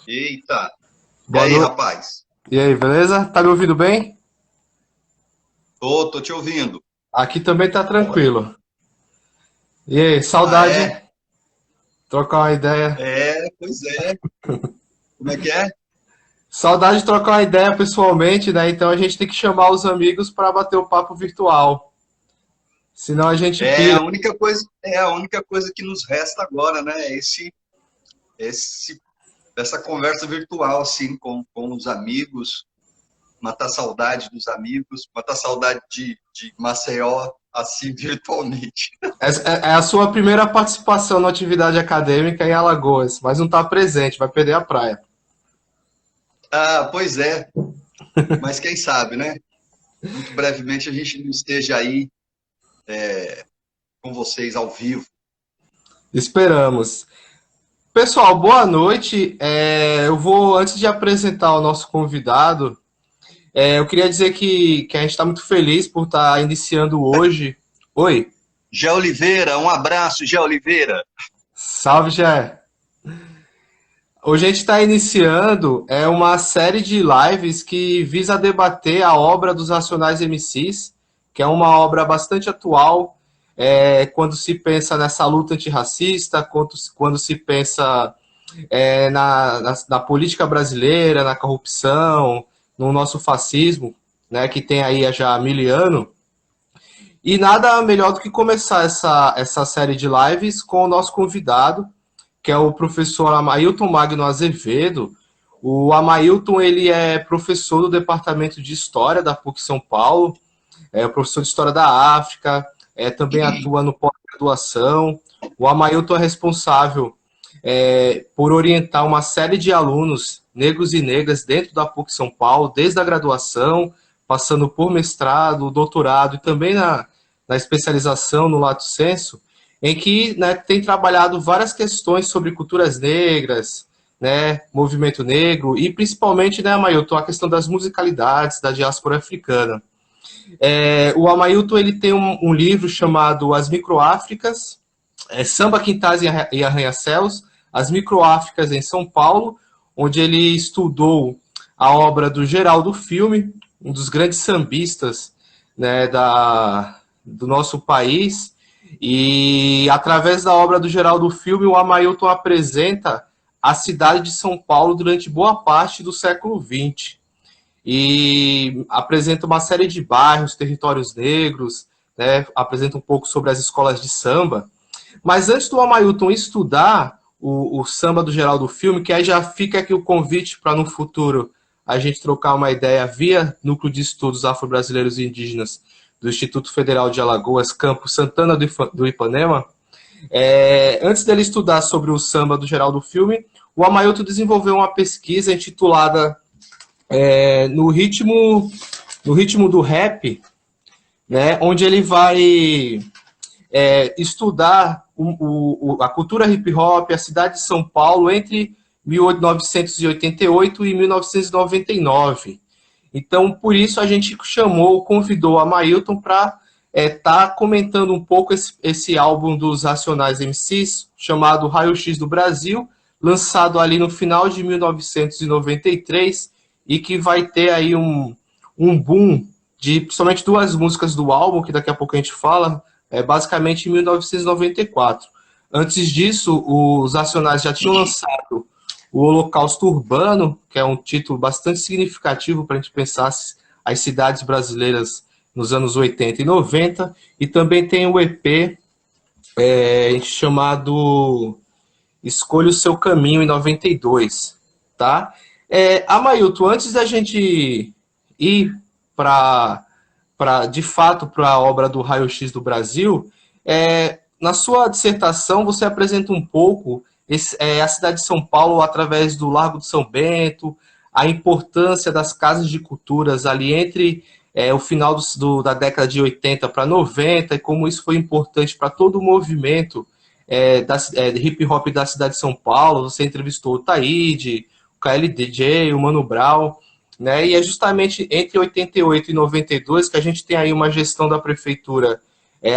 Eita! E Boa aí, noite. rapaz? E aí, beleza? Tá me ouvindo bem? Tô te ouvindo. Aqui também tá tranquilo. E aí, Ah, saudade, hein? é? Trocar uma ideia. Pois é. Como é que é? Saudade de trocar uma ideia pessoalmente, né? Então a gente tem que chamar os amigos para bater o papo virtual. Senão a gente É pira. a única coisa que nos resta agora, né? Esse, essa conversa virtual, assim, com os amigos, matar saudade dos amigos, matar saudade de Maceió, assim, virtualmente. É a sua primeira participação na atividade acadêmica em Alagoas, mas não tá presente, vai perder a praia. Ah, pois é. Mas quem sabe, né? Muito brevemente a gente não esteja aí com vocês ao vivo. Esperamos. Pessoal, boa noite. Eu vou, antes de apresentar o nosso convidado, eu queria dizer que a gente está muito feliz por estar iniciando hoje. Oi, Gé Oliveira, um abraço, Gé Oliveira. salve, Jé. Hoje a gente está iniciando uma série de lives que visa debater a obra dos Racionais MCs, que é uma obra bastante atual, quando se pensa nessa luta antirracista, quando se pensa na política brasileira, na corrupção, no nosso fascismo, né, que tem aí já há 1.000 anos. E nada melhor do que começar essa série de lives com o nosso convidado, que é o professor Amailton Magno Azevedo. O Amailton, ele é professor do Departamento de História da PUC São Paulo, é professor de História da África, também atua no pós-graduação. O Amailton é responsável por orientar uma série de alunos negros e negras dentro da PUC São Paulo, desde a graduação, passando por mestrado, doutorado e também na especialização no Lato Sensu, em que, né, tem trabalhado várias questões sobre culturas negras, né, movimento negro e principalmente, né, Amailton, a questão das musicalidades da diáspora africana. O Amailton, ele tem um livro chamado As Microáfricas, Samba, Quintais e Arranha-Céus, As Microáfricas em São Paulo, onde ele estudou a obra do Geraldo Filme, um dos grandes sambistas, né, do nosso país. E através da obra do Geraldo Filme, o Amailton apresenta a cidade de São Paulo durante boa parte do século XX e apresenta uma série de bairros, territórios negros, né, apresenta um pouco sobre as escolas de samba. Mas antes do Amailton estudar o samba do Geraldo Filme, que aí já fica aqui o convite para no futuro a gente trocar uma ideia via Núcleo de Estudos Afro-Brasileiros e Indígenas do Instituto Federal de Alagoas, Campo Santana do Ipanema. Antes dele estudar sobre o samba do Geraldo Filme, o Amailton desenvolveu uma pesquisa intitulada é, no ritmo no ritmo do rap, né, onde ele vai estudar a cultura hip hop, a cidade de São Paulo entre 1988 e 1999. Então, por isso a gente convidou a Mailton para estar comentando um pouco esse álbum dos Racionais MCs, chamado Raio X do Brasil, lançado ali no final de 1993 e que vai ter aí um boom de principalmente duas músicas do álbum, que daqui a pouco a gente fala, basicamente em 1994. Antes disso, os Racionais já tinham lançado o Holocausto Urbano, que é um título bastante significativo para a gente pensar as cidades brasileiras nos anos 80 e 90, e também tem o EP chamado Escolha o Seu Caminho em 92, tá? Amailton, antes da gente ir para de fato para a obra do Raio X do Brasil, na sua dissertação você apresenta um pouco a cidade de São Paulo através do Largo de São Bento, a importância das casas de culturas ali entre o final da década de 80 para 90 e como isso foi importante para todo o movimento de hip hop da cidade de São Paulo. Você entrevistou o Taíde, o KLDJ, o Mano Brown, né? E é justamente entre 88 e 92 que a gente tem aí uma gestão da prefeitura.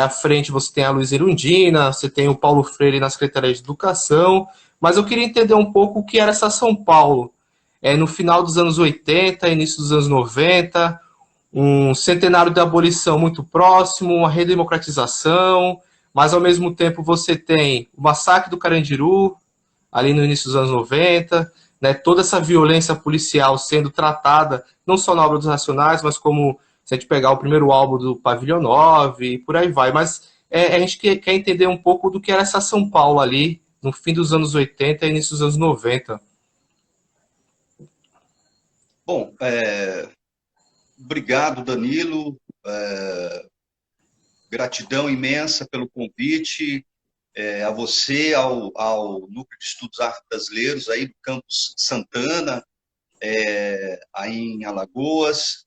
À frente você tem a Luiz Erundina, você tem o Paulo Freire na Secretaria de Educação, mas eu queria entender um pouco o que era essa São Paulo. No final dos anos 80, início dos anos 90, um centenário da abolição muito próximo, uma redemocratização, mas ao mesmo tempo você tem o massacre do Carandiru, ali no início dos anos 90, né, toda essa violência policial sendo tratada, não só na obra dos Racionais, mas como se a gente pegar o primeiro álbum do Pavilhão 9 e por aí vai. Mas a gente quer entender um pouco do que era essa São Paulo ali, no fim dos anos 80 e início dos anos 90. Bom, obrigado, Danilo. Gratidão imensa pelo convite, a você, ao Núcleo de Estudos Afro-Brasileiros aí do Campus Santana, aí em Alagoas.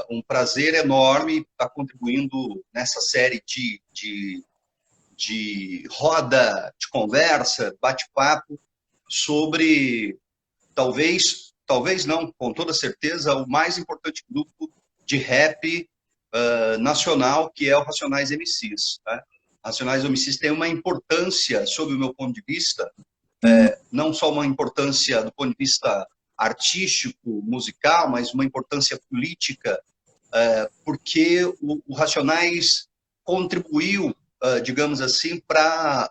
Um prazer enorme estar contribuindo nessa série de roda de conversa, bate-papo, sobre talvez não, com toda certeza, o mais importante grupo de rap nacional, que é o Racionais MCs. Né? Racionais MCs tem uma importância, sob o meu ponto de vista, não só uma importância do ponto de vista artístico, musical, mas uma importância política, porque o Racionais contribuiu, digamos assim, para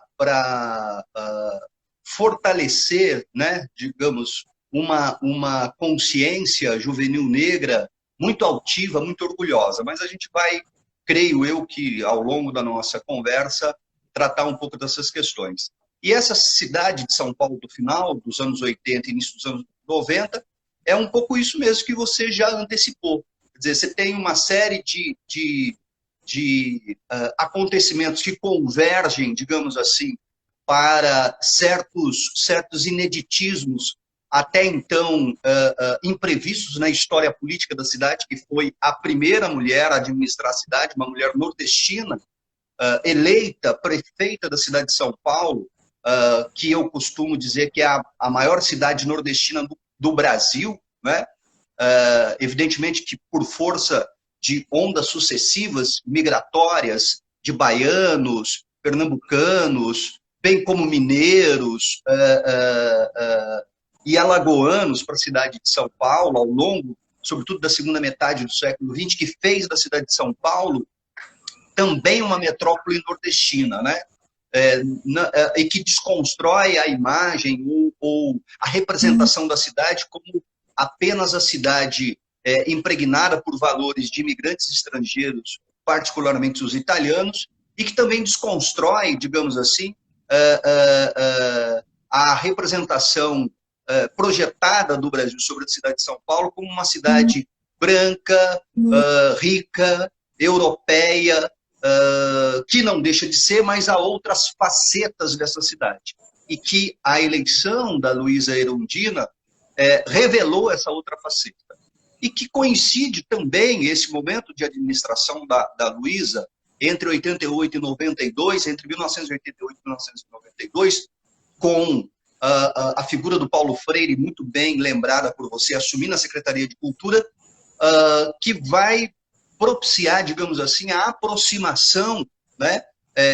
fortalecer, né, digamos, uma consciência juvenil negra muito altiva, muito orgulhosa. Mas a gente vai, creio eu, que ao longo da nossa conversa, tratar um pouco dessas questões. E essa cidade de São Paulo do final dos anos 80 e início dos anos 90 é um pouco isso mesmo que você já antecipou. Quer dizer, você tem uma série de acontecimentos que convergem, digamos assim, para certos ineditismos até então imprevistos na história política da cidade, que foi a primeira mulher a administrar a cidade, uma mulher nordestina, eleita prefeita da cidade de São Paulo, que eu costumo dizer que é a maior cidade nordestina do Brasil, né? Evidentemente que por força de ondas sucessivas migratórias de baianos, pernambucanos, bem como mineiros e alagoanos para a cidade de São Paulo, ao longo, sobretudo, da segunda metade do século XX, que fez da cidade de São Paulo também uma metrópole nordestina, né? E que desconstrói a imagem ou a representação da cidade como apenas a cidade impregnada por valores de imigrantes estrangeiros, particularmente os italianos, e que também desconstrói, digamos assim, a representação projetada do Brasil sobre a cidade de São Paulo como uma cidade branca, rica, europeia, que não deixa de ser, mas há outras facetas dessa cidade. E que a eleição da Luísa Erundina revelou essa outra faceta. E que coincide também esse momento de administração da Luísa entre 88 e 92, entre 1988 e 1992, com a figura do Paulo Freire, muito bem lembrada por você, assumindo a Secretaria de Cultura, que vai propiciar, digamos assim, a aproximação, né,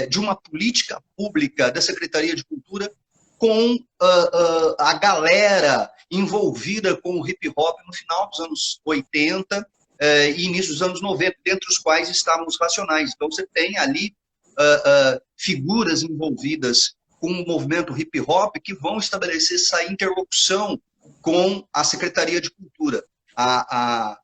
de uma política pública da Secretaria de Cultura com a galera envolvida com o hip-hop no final dos anos 80 e início dos anos 90, dentre os quais estavam os Racionais. Então, você tem ali figuras envolvidas com o movimento hip-hop que vão estabelecer essa interlocução com a Secretaria de Cultura. A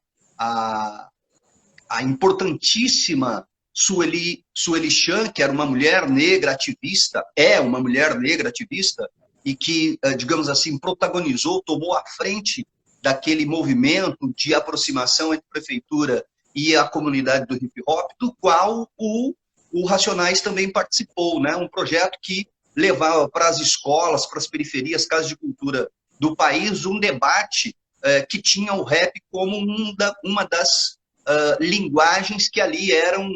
importantíssima Sueli Chan, que era uma mulher negra ativista, uma mulher negra ativista, e que, digamos assim, protagonizou, tomou a frente daquele movimento de aproximação entre a prefeitura e a comunidade do hip-hop, do qual o Racionais também participou, né? Um projeto que levava para as escolas, para as periferias, casas de cultura do país, um debate que tinha o rap como uma das linguagens que ali eram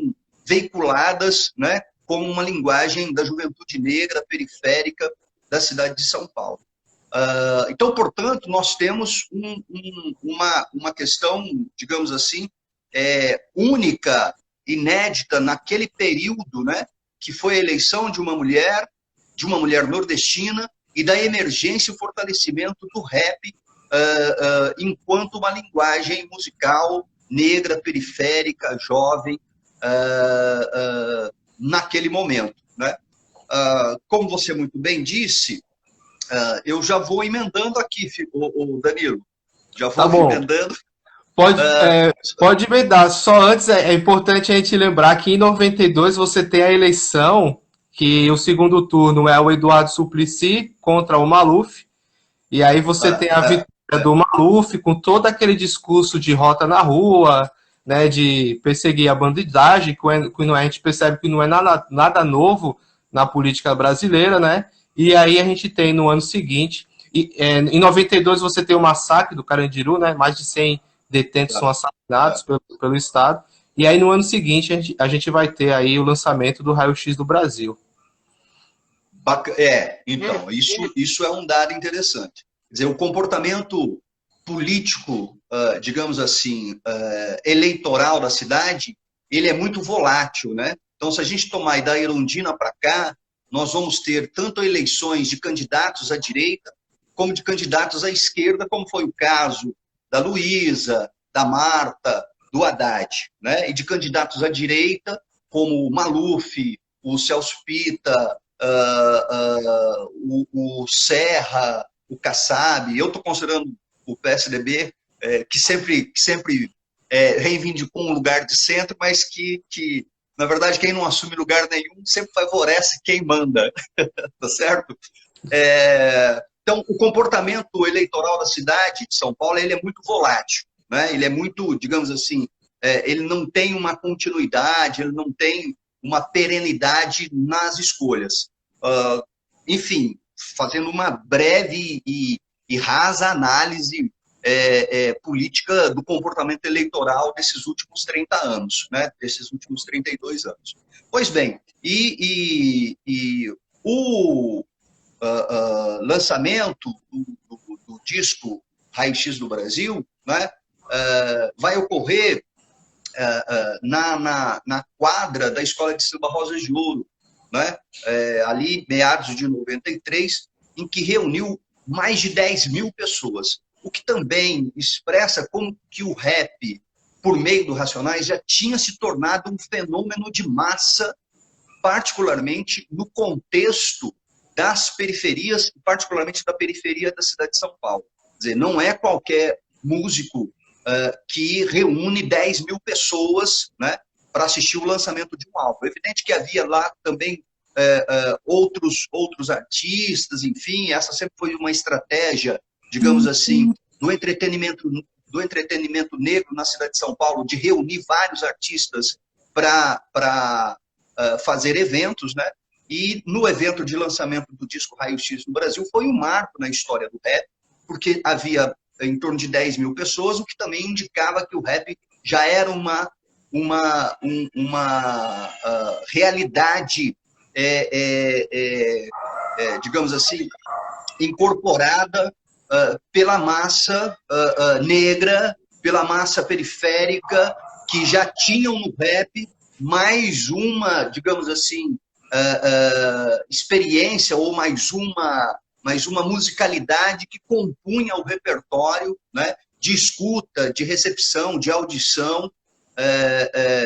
veiculadas, né, como uma linguagem da juventude negra periférica da cidade de São Paulo. Então, portanto, nós temos uma questão, digamos assim, única, inédita naquele período, né, que foi a eleição de uma mulher nordestina, e da emergência e o fortalecimento do rap enquanto uma linguagem musical negra, periférica, jovem, naquele momento, né? Como você muito bem disse, eu já vou emendando aqui, o Danilo, já Tá vou bom. emendando. Pode emendar. Só antes é importante a gente lembrar que em 92 você tem a eleição, que o segundo turno é o Eduardo Suplicy contra o Maluf, e aí você tem a vitória do Maluf com todo aquele discurso de rota na rua, né, de perseguir a bandidagem, que a gente percebe que não é nada novo na política brasileira, né? E aí a gente tem no ano seguinte, em 92 você tem o massacre do Carandiru, né? Mais de 100 detentos são assassinados pelo Estado. E aí no ano seguinte a gente vai ter aí o lançamento do Raio-X do Brasil. Então, isso é um dado interessante. Quer dizer, o comportamento político, digamos assim, eleitoral da cidade, ele é muito volátil, né? Então, se a gente tomar da Erundina para cá, nós vamos ter tanto eleições de candidatos à direita, como de candidatos à esquerda, como foi o caso da Luísa, da Marta, do Haddad, né? E de candidatos à direita, como o Maluf, o Celso Pitta, o Serra, o Kassab. Eu estou considerando o PSDB, que sempre reivindicou um lugar de centro, mas que, na verdade, quem não assume lugar nenhum sempre favorece quem manda, tá certo? Então, o comportamento eleitoral da cidade de São Paulo ele é muito volátil, né? Ele é muito, digamos assim, ele não tem uma continuidade, ele não tem uma perenidade nas escolhas. Enfim, fazendo uma breve e rasa análise política do comportamento eleitoral desses últimos 30 anos, né? Desses últimos 32 anos. Pois bem, o lançamento do disco Raio-X do Brasil, né? Vai ocorrer na quadra da Escola de Samba Rosas de Ouro, né? Ali, meados de 93, em que reuniu mais de 10 mil pessoas, o que também expressa como que o rap, por meio do Racionais, já tinha se tornado um fenômeno de massa, particularmente no contexto das periferias, particularmente da periferia da cidade de São Paulo. Quer dizer, não é qualquer músico que reúne 10 mil pessoas, né, para assistir o lançamento de um álbum. É evidente que havia lá também outros artistas, enfim, essa sempre foi uma estratégia, digamos assim, do entretenimento negro na cidade de São Paulo, de reunir vários artistas para fazer eventos, né? E no evento de lançamento do disco Raio-X no Brasil foi um marco na história do rap, porque havia em torno de 10 mil pessoas, o que também indicava que o rap já era uma realidade, digamos assim, incorporada pela massa negra, pela massa periférica, que já tinham no rap mais uma, digamos assim, experiência ou mais uma musicalidade que compunha o repertório, né, de escuta, de recepção, de audição,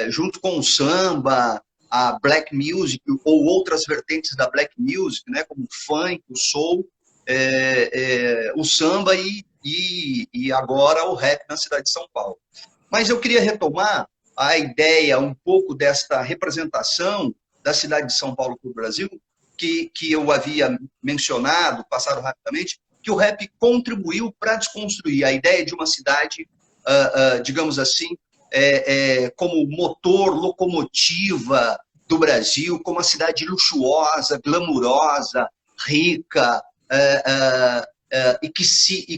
junto com o samba, a black music ou outras vertentes da black music, né, como o funk, o soul, o samba e agora o rap na cidade de São Paulo. Mas eu queria retomar a ideia um pouco desta representação da cidade de São Paulo para o Brasil, que eu havia mencionado, passado rapidamente, que o rap contribuiu para desconstruir a ideia de uma cidade, digamos assim, como motor, locomotiva do Brasil, como uma cidade luxuosa, glamurosa, rica, e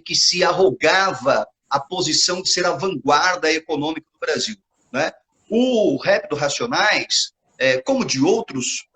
que se arrogava a posição de ser a vanguarda econômica do Brasil, né? O rap do Racionais, como de outros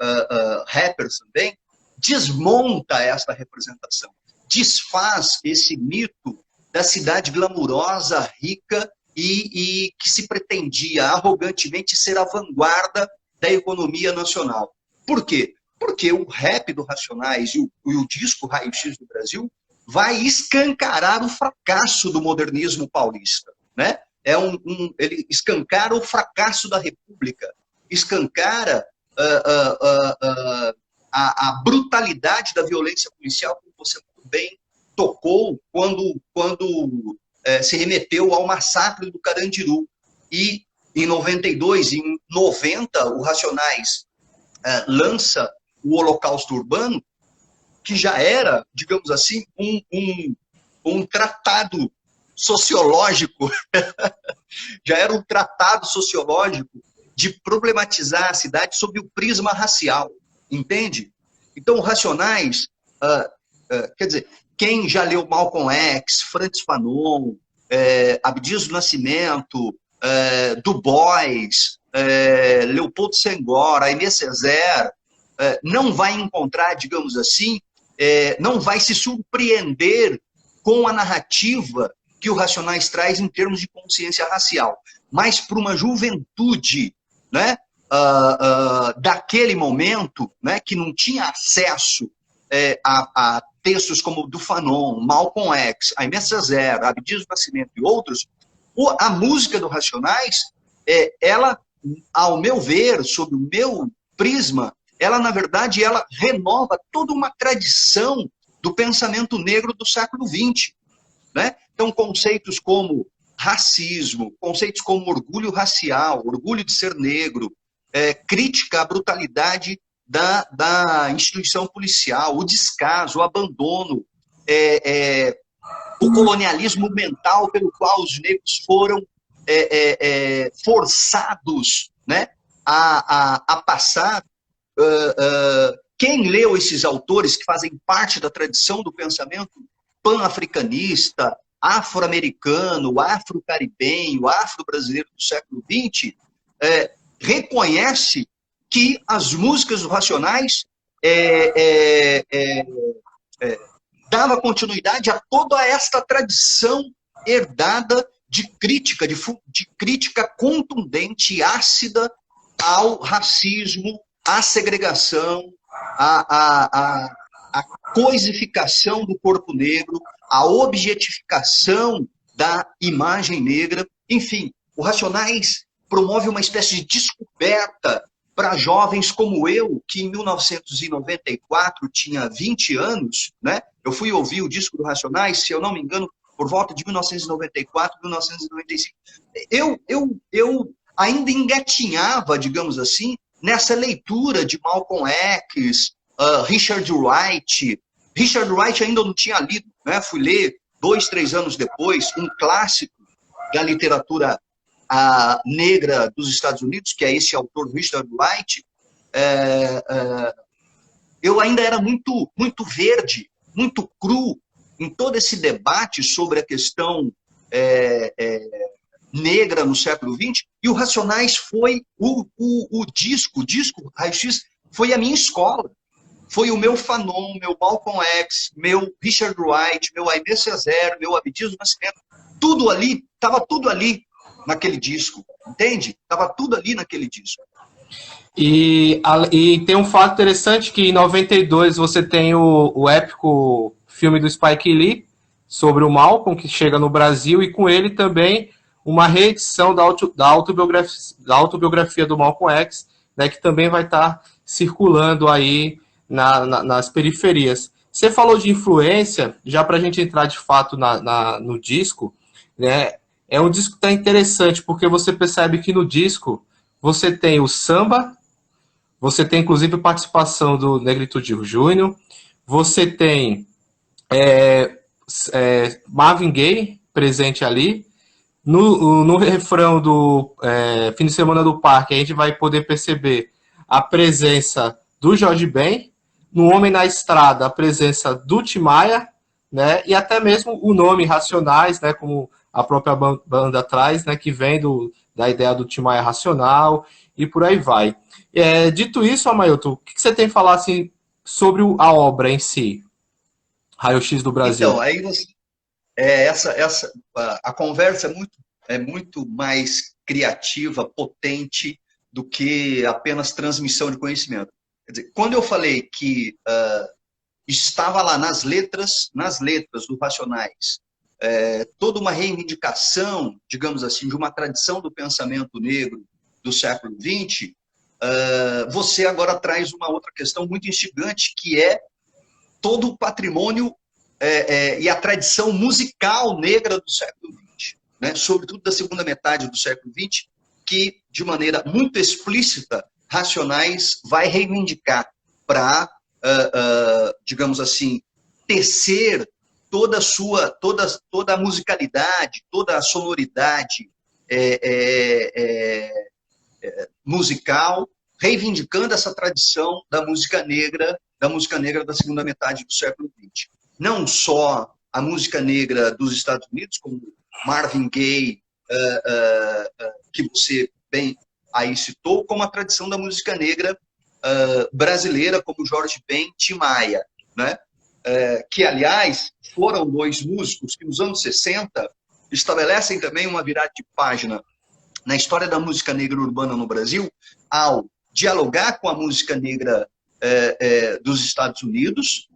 rappers também, desmonta esta representação, desfaz esse mito da cidade glamurosa, rica e que se pretendia arrogantemente ser a vanguarda da economia nacional. Por quê? Porque o rap do Racionais e o disco Raio-X do Brasil vai escancarar o fracasso do modernismo paulista, né? Ele escancara o fracasso da República, escancara a brutalidade da violência policial, como você muito bem tocou, quando se remeteu ao massacre do Carandiru. E em 92, em 90, o Racionais lança o Holocausto Urbano, que já era, digamos assim, um tratado sociológico, já era um tratado sociológico de problematizar a cidade sob o prisma racial, entende? Então, o Racionais, quer dizer, quem já leu Malcolm X, Frantz Fanon, Abdias do Nascimento, Du Bois, Leopoldo Senghor, Aimé Césaire, não vai encontrar, digamos assim, não vai se surpreender com a narrativa que o Racionais traz em termos de consciência racial. Mas para uma juventude, né, daquele momento, né, que não tinha acesso a textos como do Fanon, Malcolm X, Aimé Césaire, Abdias do Nascimento e outros, a música do Racionais, ela, ao meu ver, sob o meu prisma, ela, na verdade, ela renova toda uma tradição do pensamento negro do século XX. Né? Então, conceitos como racismo, conceitos como orgulho racial, orgulho de ser negro, crítica à brutalidade da instituição policial, o descaso, o abandono, o colonialismo mental pelo qual os negros foram forçados, né, a passar. Quem leu esses autores que fazem parte da tradição do pensamento pan-africanista, afro-americano, afro-caribenho, afro-brasileiro do século XX, reconhece que as músicas do Racionais dava continuidade a toda esta tradição herdada de crítica contundente e ácida ao racismo, à segregação, à coisificação do corpo negro, à objetificação da imagem negra. Enfim, o Racionais promove uma espécie de descoberta para jovens como eu, que em 1994 tinha 20 anos, né? Eu fui ouvir o disco do Racionais, se eu não me engano, por volta de 1994, 1995. Eu ainda engatinhava, digamos assim, nessa leitura de Malcolm X, Richard Wright. Richard Wright ainda não tinha lido, né? Fui ler 2, 3 anos depois, um clássico da literatura negra dos Estados Unidos, que é esse autor Richard Wright. Eu ainda era muito, muito verde, muito cru em todo esse debate sobre a questão negra no século XX, e o Racionais foi o disco Raio-X foi a minha escola. Foi o meu Fanon, meu Malcolm X, meu Richard Wright, meu Aimé Césaire, meu Abdias do Nascimento. Tudo ali, estava tudo ali naquele disco, entende? Estava tudo ali naquele disco. E tem um fato interessante que em 92 você tem o épico filme do Spike Lee sobre o Malcolm, que chega no Brasil, e com ele também uma reedição da autobiografia do Malcolm X, né, que também vai estar circulando aí nas periferias. Você falou de influência, já para a gente entrar de fato no disco, né? É um disco que tá interessante, porque você percebe que no disco você tem o samba, você tem inclusive participação do Negritude Júnior, você tem Marvin Gaye presente ali. No refrão do Fim de Semana do Parque, a gente vai poder perceber a presença do Jorge Ben, no Homem na Estrada, a presença do Tim Maia, né, e até mesmo o nome Racionais, né, como a própria banda traz, né, que vem da ideia do Tim Maia racional, e por aí vai. Dito isso, Amailton, o que você tem a falar assim, sobre a obra em si, Raio-X do Brasil? Então, aí você, a conversa é muito mais criativa, potente, do que apenas transmissão de conhecimento. Quer dizer, quando eu falei que estava lá nas letras do Racionais, toda uma reivindicação, digamos assim, de uma tradição do pensamento negro do século XX, você agora traz uma outra questão muito instigante, que é todo o patrimônio e a tradição musical negra do século XX, né? Sobretudo da segunda metade do século XX, que, de maneira muito explícita, Racionais vai reivindicar para, digamos assim, tecer toda a musicalidade, toda a sonoridade musical, reivindicando essa tradição da música negra da segunda metade do século XX. Não só a música negra dos Estados Unidos, como Marvin Gaye, que você bem aí citou, como a tradição da música negra brasileira, como Jorge Ben, Tim Maia, né? Que, aliás, foram dois músicos que, nos anos 60, estabelecem também uma virada de página na história da música negra urbana no Brasil, ao dialogar com a música negra dos Estados Unidos,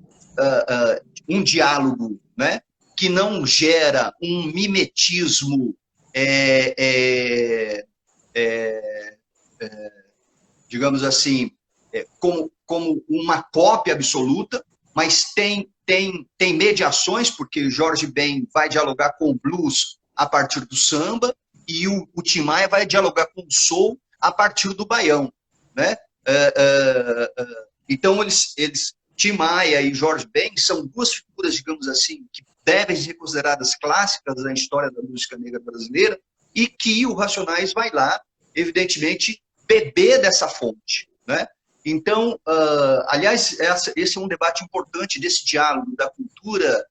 um diálogo, né, que não gera um mimetismo digamos assim, como uma cópia absoluta, mas tem mediações, porque Jorge Ben vai dialogar com o blues a partir do samba, e o Tim Maia vai dialogar com o soul a partir do baião, né? Então, Tim Maia e Jorge Ben são duas figuras, digamos assim, que devem ser consideradas clássicas da história da música negra brasileira, e que o Racionais vai lá, evidentemente, beber dessa fonte, né? Então, aliás, esse é um debate importante desse diálogo da cultura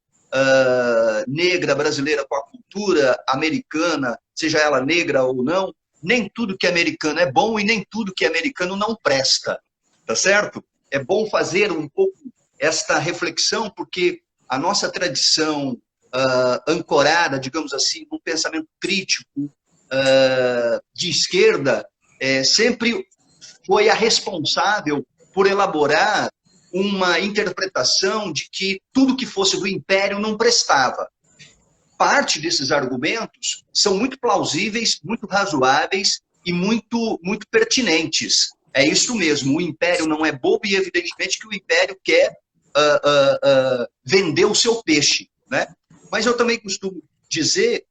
negra brasileira com a cultura americana, seja ela negra ou não. Nem tudo que é americano é bom e nem tudo que é americano não presta, tá certo? É bom fazer um pouco esta reflexão, porque a nossa tradição ancorada, digamos assim, num pensamento crítico de esquerda, sempre foi a responsável por elaborar uma interpretação de que tudo que fosse do Império não prestava. Parte desses argumentos são muito plausíveis, muito razoáveis e muito pertinentes. É isso mesmo, o Império não é bobo e, evidentemente, que o Império quer vender o seu peixe, né? Mas eu também costumo dizer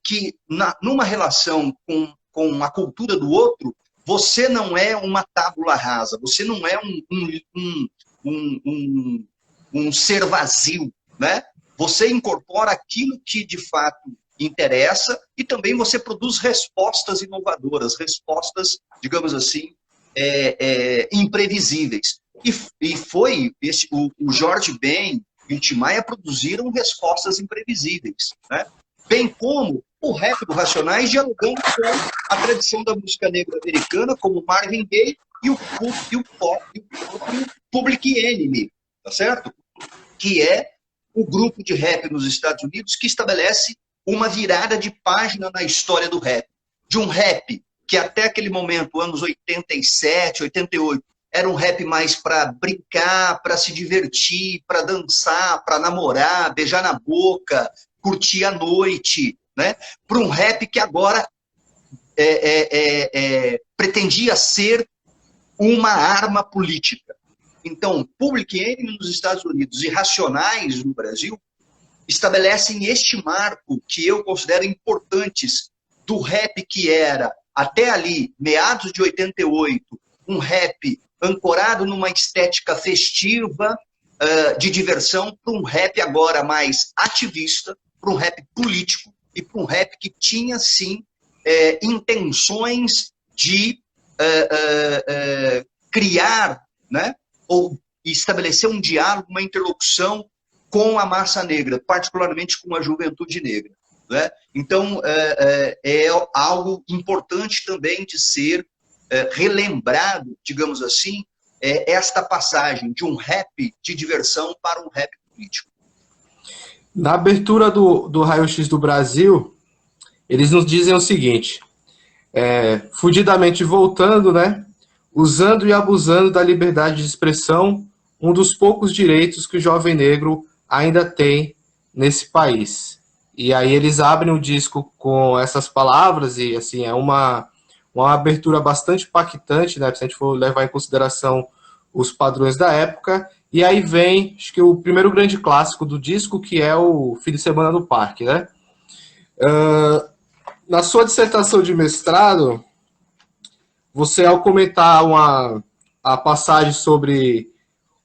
que, numa relação com a cultura do outro, você não é uma tábula rasa, você não é um ser vazio, né? Você incorpora aquilo que de fato interessa e também você produz respostas inovadoras, respostas, digamos assim, imprevisíveis. E foi o Jorge Ben e o Tim Maia produziram respostas imprevisíveis, né? Bem como o rap do Racionais dialogando com a tradição da música negra americana, como Marvin Gaye e o Public Enemy, tá certo? Que é o grupo de rap nos Estados Unidos que estabelece uma virada de página na história do rap. De um rap que até aquele momento, anos 87, 88, era um rap mais para brincar, para se divertir, para dançar, para namorar, beijar na boca, curtir a noite, né? Para um rap que agora pretendia ser uma arma política. Então, Public Enemy nos Estados Unidos e Racionais no Brasil estabelecem este marco que eu considero importantes do rap que era, até ali, meados de 88, um rap ancorado numa estética festiva, de diversão, para um rap agora mais ativista, para um rap político e para um rap que tinha, sim, intenções de criar, né, ou estabelecer um diálogo, uma interlocução com a massa negra, particularmente com a juventude negra, né? Então, é algo importante também de ser relembrado, digamos assim, esta passagem de um rap de diversão para um rap político. Na abertura do Raio-X do Brasil, eles nos dizem o seguinte, fudidamente voltando, né? usando e abusando da liberdade de expressão, um dos poucos direitos que o jovem negro ainda tem nesse país. E aí eles abrem o disco com essas palavras e assim é uma abertura bastante impactante, né? Se a gente for levar em consideração os padrões da época. E aí vem, acho que o primeiro grande clássico do disco, que é o Fim de Semana no Parque, né? Na sua dissertação de mestrado, você, ao comentar a passagem sobre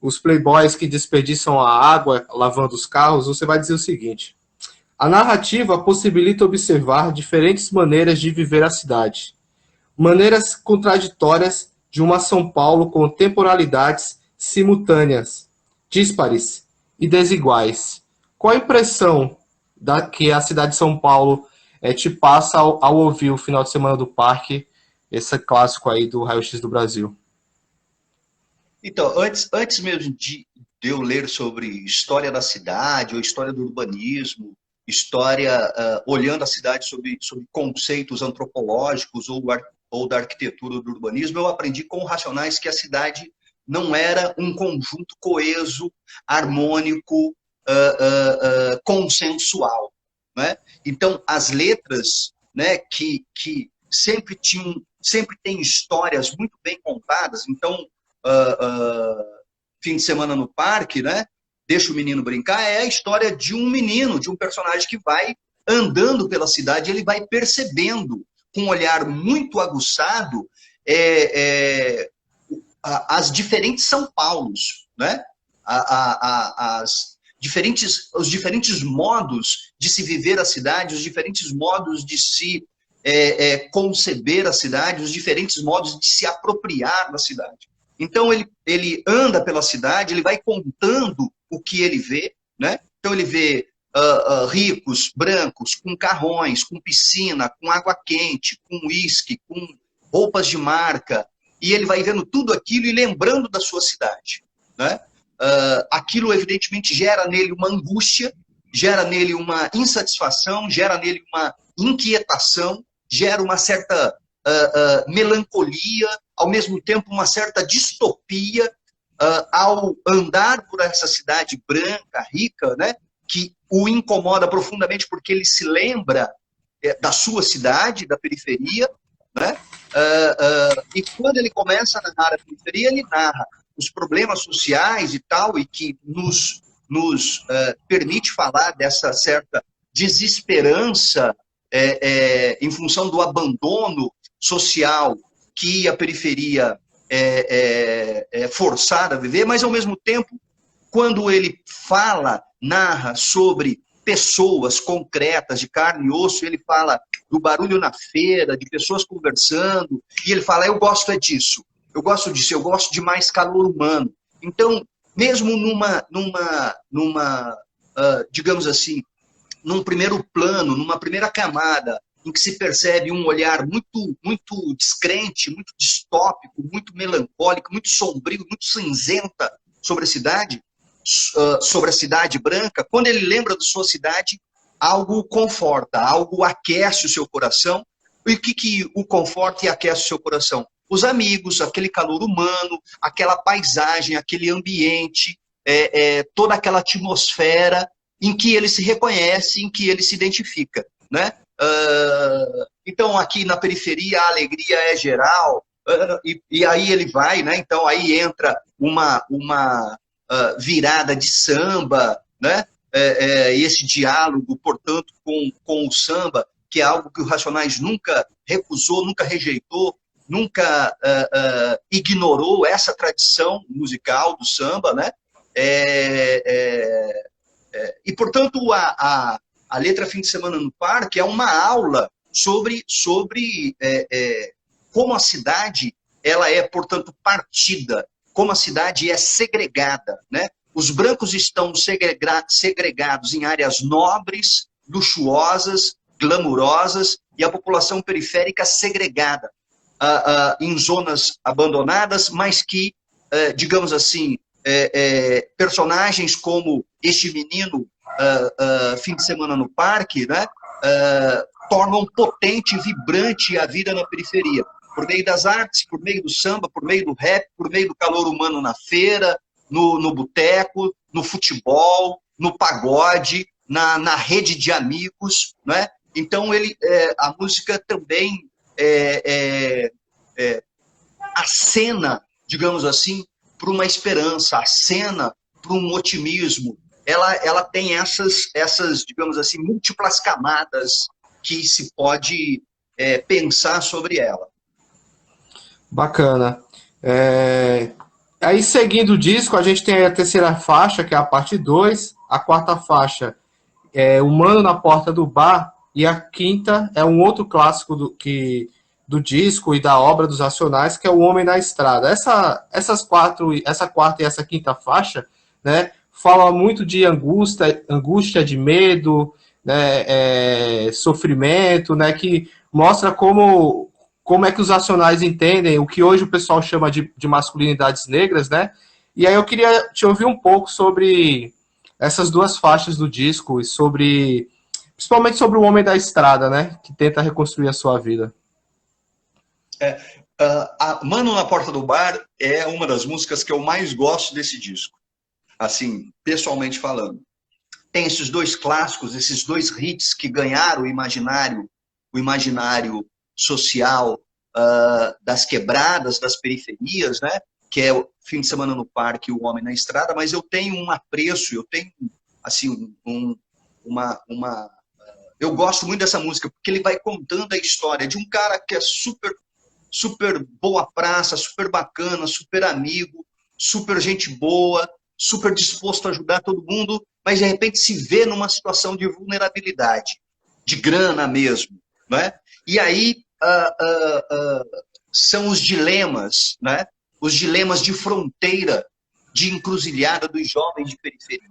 os playboys que desperdiçam a água lavando os carros, você vai dizer o seguinte: a narrativa possibilita observar diferentes maneiras de viver a cidade, maneiras contraditórias de uma São Paulo com temporalidades simultâneas, díspares e desiguais. Qual a impressão que a cidade de São Paulo te passa ao ouvir o Final de Semana do Parque, esse clássico aí do Raio X do Brasil? Então, antes mesmo de eu ler sobre história da cidade, ou história do urbanismo, história olhando a cidade sobre conceitos antropológicos ou da arquitetura do urbanismo, eu aprendi com o Racionais que a cidade não era um conjunto coeso, harmônico, consensual, né? Então, as letras, né, que sempre têm histórias muito bem contadas. Então, Fim de Semana no Parque, né? Deixa o Menino Brincar, é a história de um menino, de um personagem que vai andando pela cidade, ele vai percebendo, com um olhar muito aguçado, as diferentes São Paulos, né? Os diferentes modos de se viver a cidade, os diferentes modos de se conceber a cidade, os diferentes modos de se apropriar da cidade. Então, ele anda pela cidade, ele vai contando o que ele vê, né? Então, ele vê ricos, brancos, com carrões, com piscina, com água quente, com uísque, com roupas de marca, e ele vai vendo tudo aquilo e lembrando da sua cidade, né? Aquilo, evidentemente, gera nele uma angústia, gera nele uma insatisfação, gera nele uma inquietação, gera uma certa melancolia, ao mesmo tempo uma certa distopia, ao andar por essa cidade branca, rica, né, que o incomoda profundamente porque ele se lembra da sua cidade, da periferia, né? E quando ele começa a narrar a periferia, ele narra os problemas sociais e tal, e que nos permite falar dessa certa desesperança em função do abandono social que a periferia é forçada a viver, mas, ao mesmo tempo, quando ele fala, narra sobre pessoas concretas, de carne e osso, ele fala do barulho na feira, de pessoas conversando, e ele fala, eu gosto disso, eu gosto de mais calor humano. Então, mesmo digamos assim, num primeiro plano, numa primeira camada, em que se percebe um olhar muito, muito descrente, muito distópico, muito melancólico, muito sombrio, muito cinzenta sobre a cidade branca, quando ele lembra da sua cidade, algo o conforta, algo aquece o seu coração. E o que o conforta e aquece o seu coração? Os amigos, aquele calor humano, aquela paisagem, aquele ambiente, toda aquela atmosfera em que ele se reconhece, em que ele se identifica, né? Então, aqui na periferia, a alegria é geral, e aí ele vai, né? Então, aí entra uma virada de samba, né? Esse diálogo, portanto, com o samba, que é algo que o Racionais nunca recusou, nunca rejeitou, nunca ignorou essa tradição musical do samba, né? E, portanto, a letra Fim de Semana no Parque é uma aula sobre como a cidade ela é, portanto, partida, como a cidade é segregada, né? Os brancos estão segregados em áreas nobres, luxuosas, glamurosas, e a população periférica segregada em zonas abandonadas, mas que, digamos assim, personagens como este menino Fim de Semana no Parque, né, tornam potente e vibrante a vida na periferia. por meio das artes, por meio do samba, por meio do rap, por meio do calor humano na feira, no boteco, no futebol, no pagode, na rede de amigos, né? Então a música também acena, digamos assim, para uma esperança, acena para um otimismo. Ela tem essas, digamos assim, múltiplas camadas que se pode pensar sobre ela. Bacana. Aí, seguindo o disco, a gente tem a terceira faixa, que é a parte 2. A quarta faixa é Humano na Porta do Bar. E a quinta é um outro clássico do disco e da obra dos Racionais, que é O Homem na Estrada. Essa quarta e essa quinta faixa, né, fala muito de angústia, de medo, né, sofrimento, né, que mostra como é que os Racionais entendem o que hoje o pessoal chama de masculinidades negras, né? E aí eu queria te ouvir um pouco sobre essas duas faixas do disco e principalmente sobre o Homem da Estrada, né? Que tenta reconstruir a sua vida. Mano na Porta do Bar é uma das músicas que eu mais gosto desse disco. Assim, pessoalmente falando. Tem esses dois clássicos, esses dois hits que ganharam o imaginário social das quebradas, das periferias, né? Que é o Fim de Semana no Parque e O Homem na Estrada, mas eu tenho um apreço, eu tenho assim eu gosto muito dessa música porque ele vai contando a história de um cara que é super boa praça, super bacana, super amigo, super gente boa, super disposto a ajudar todo mundo, mas de repente se vê numa situação de vulnerabilidade, de grana mesmo, né? E aí são os dilemas, né? Os dilemas de fronteira, de encruzilhada dos jovens de periferia.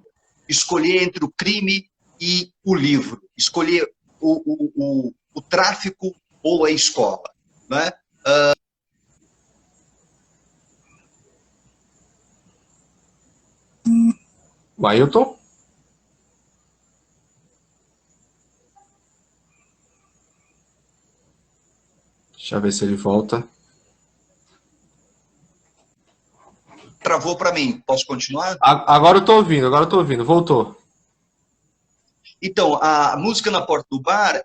Escolher entre o crime e o livro, escolher o tráfico ou a escola, né? O Ailton? Deixa eu ver se ele volta. Travou para mim. Posso continuar? Agora eu tô ouvindo. Voltou. Então, a música na Porta do Bar